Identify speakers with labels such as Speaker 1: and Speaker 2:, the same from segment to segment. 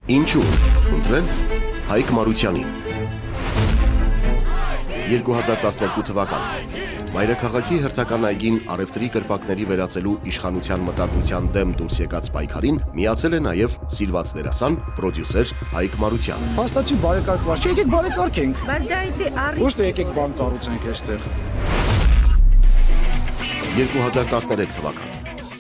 Speaker 1: Ինչու ընտրել Հայկ Մարությանին 2012 թվական Մայրաքաղաքի հերթական այգին առևտրի կրպակների վերածելու իշխանության մտադրության դեմ դուրս եկած պայքարին միացել է նաև սիրված դերասան, պրոդյուսեր Հայկ Մարությանը։
Speaker 2: Հաստատի բարեկարգված չէ, եկեք բարեկարգենք։
Speaker 3: Բայց դա իդե առի։
Speaker 2: Ոչ թե եկեք բան կառուցենք այստեղ։
Speaker 1: 2013 թվական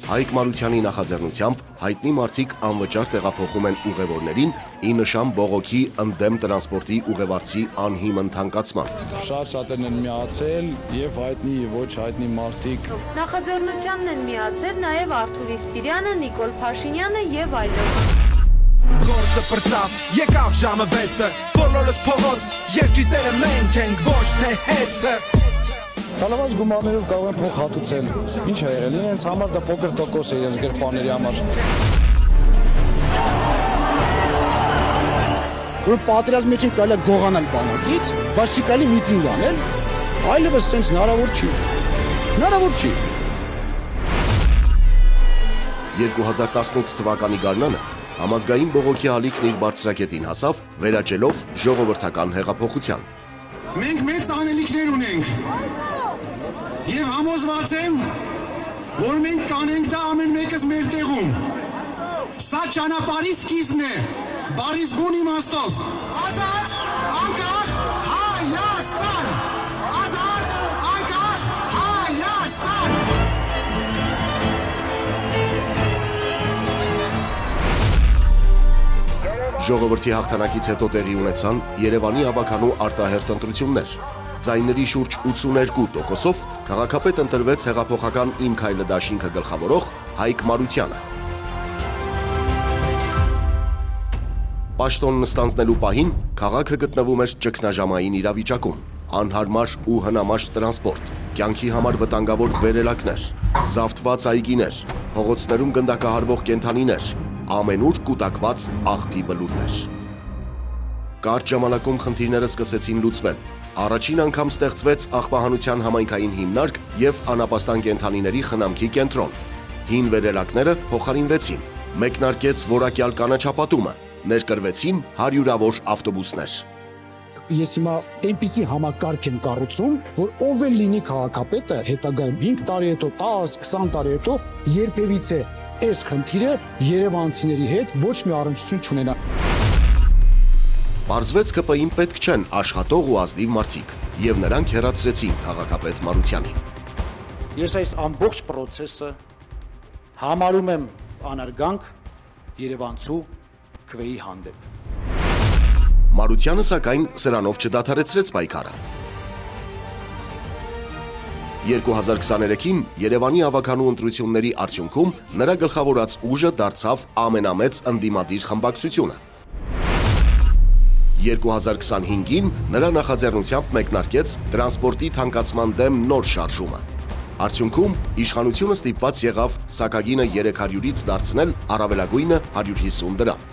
Speaker 1: Հայկ Մարությանի նախաձեռնությամբ հայտնի մարդիկ անվճար տեղափոխում են ուղևորներին ի նշան բողոքի ընդդեմ տրանսպորտի ուղևորցի անհիմն թանկացման։
Speaker 2: Շատ-շատերն են միացել եւ հայտնի եւ ոչ հայտնի մարդիկ։
Speaker 3: Նախաձեռնությանն են միացել նաև Արթուր Իսպիրյանը, Նիկոլ Փաշինյանը եւ այլոք։
Speaker 4: Գործը բրծավ, եկավ ժամը 6-ը, բոլորս փողոց, երկրիտերը մենք ենք, ոչ թե հեծը։
Speaker 2: Տալավաց գումարներով կարող են փող հատուցել։ Ինչ է եղել, իրենց համար դա փոքր տոկոս է իրենց գրպանների համար։ Որ պատերազմի մեջ կարելի է գողանալ բանակից, բայց չի կարելի միտինգ անել, այլևս սենց հնարավոր չի։ Հնարավոր չի։
Speaker 1: 2018 թվականի գարնանը համազգային բողոքի ալիքն իր բարձրակետին հասավ, վերաճելով ժողովրդական հեղափոխության։
Speaker 5: Մենք մեծ անելիքներ ունենք եւ համոզված եմ, որ մենք կանենք դա ամեն մեկս մեր տեղում։ Սա ճանապարհի սկիզբն է, բարիս բուն իմաստով։ Ազատ, անկախ, Հայաստան! Ազատ, անկախ, Հայաստան!
Speaker 1: Ժողովրդի հաղթանակից հետո տեղի ունեցան Երևանի ավականու արտահերթ ընտրություններ։ Ձայների շուրջ 82%-ով քաղաքապետ ընտրվեց հեղափոխական Իմ քայլը դաշինքը գլխավորող Հայկ Մարությանը։ Պաշտոնն ստանձնելու պահին քաղաքը գտնվում էր ճգնաժամային իրավիճակում, անհարմար ու հնամաշ տրանսպորտ, կյանքի համար վտանգավոր վերելակներ, զավթված այգիներ, փողոցներում գնդակահարվող կենդանիներ, ամենուր կուտակված աղբի բլուրներ։ Կարճ ժամանակում խնդիրները սկսեցին լուծվել։ Առաջին անգամ ստեղծվեց աղբահանության համայնքային հիմնարկ եւ անապաստան կենդանիների խնամքի կենտրոն։ Հին վերելակները փոխարինվեցին, մեկնարկեց որակյալ կանաչապատումը, ներկրվեցին հարյուրավոր ավտոբուսներ։
Speaker 2: Ես հիմա այնպիսի համակարգ եմ կառուցում, որ ով էլ լինի քաղաքապետը հետագայում 5 տարի հետո, 10-20 տարի հետո երբևիցե այս խնդիրը երևանցիների հետ ոչ մի առնչություն չունենա։
Speaker 1: Պարզվեց ԿՊ-ին պետք չեն աշխատող ու ազնիվ մարդիկ, եւ նրանք հեռացրեցին քաղաքապետ Մարությանին։
Speaker 2: Ես այս ամբողջ process-ը համարում եմ անարգանք Երևանցու քվեի հանդեպ։
Speaker 1: Մարությանը սակայն սրանով չդադարեցրեց պայքարը։ 2023-ին Երևանի ավականու ընտրությունների արդյունքում նրա գլխավորած ուժը դարձավ ամենամեծ ընդդիմադիր խմբակցությունը։ 2025-ին նրա նախաձեռնությամբ մեկնարկեց տրանսպորտի թանկացման դեմ նոր շարժումը։ Արդյունքում իշխանությունը ստիպված եղավ սակագինը 300-ից դարձնել առավելագույնը 150 դրամ։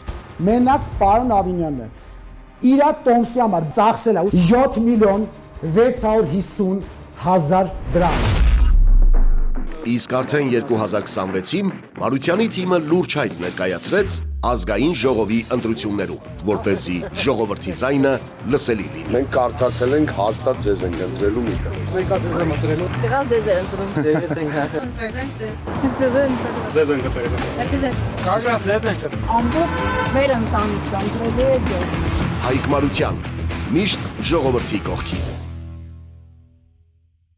Speaker 6: Մենակ պարոն Ավինյանն իրա տոմսի համար ծախսել է 7 միլիոն 650 հազար դրամ։
Speaker 1: Իսկ արդեն 2026-ին Մարությանի թիմը լուրջ հայտ ներկայացրեց ազգային ժողովի ընտրություններում, որպեսզի ժողովրդի ձայնը լսելի լինի։
Speaker 7: Մենք կարդացել ենք հաստատ ձեզ ենք ընտրելու մի տեղ։
Speaker 6: Մեկա ձեզ եմ ընտրելու։
Speaker 8: Եղած ձեզ է ընտրում։
Speaker 6: Դերետ ենք հաշել։
Speaker 8: Ընտրենք ձեզ։ Ձեզ է ընտրում։
Speaker 5: Ձեզ ենք ընտրել։
Speaker 8: Էպիզոդ։
Speaker 5: Կագրած ձեզ ենք ընտրել։
Speaker 8: Ամբողջ մեր ընտանիքը ընտրել է ձեզ։
Speaker 1: Հայկ Մարության միշտ ժողովրդի կողքին։